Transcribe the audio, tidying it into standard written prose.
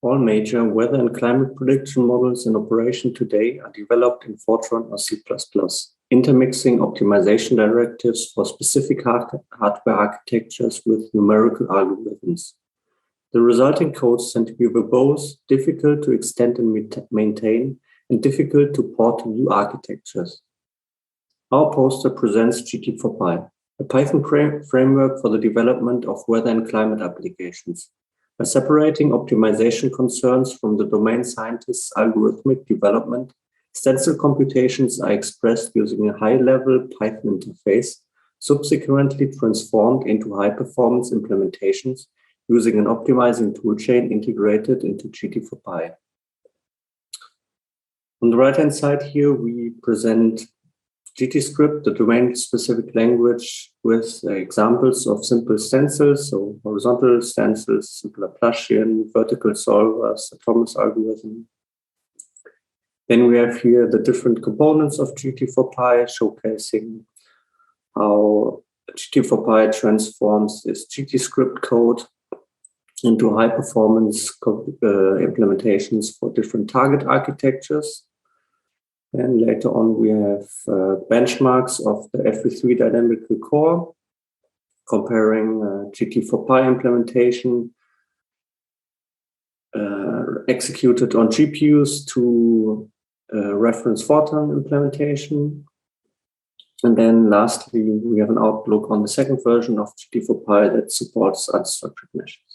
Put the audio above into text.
All major weather and climate prediction models in operation today are developed in Fortran or C++, intermixing optimization directives for specific hardware architectures with numerical algorithms. The resulting codes tend to be verbose, difficult to extend and maintain, and difficult to port to new architectures. Our poster presents GT4Py, a Python framework for the development of weather and climate applications. By separating optimization concerns from the domain scientist's algorithmic development, stencil computations are expressed using a high-level Python interface, subsequently transformed into high-performance implementations using an optimizing toolchain integrated into GT4Py. On the right-hand side here, we present GTScript, the domain-specific language, with examples of simple stencils, so horizontal stencils, simple Laplacian, vertical solvers, the Thomas algorithm. Then we have here the different components of GT4Py, showcasing how GT4Py transforms this GTScript code into high-performance implementations for different target architectures. And later on, we have benchmarks of the FV3 dynamical core, comparing GT4Py implementation executed on GPUs to reference Fortran implementation. And then lastly, we have an outlook on the second version of GT4Py that supports unstructured meshes.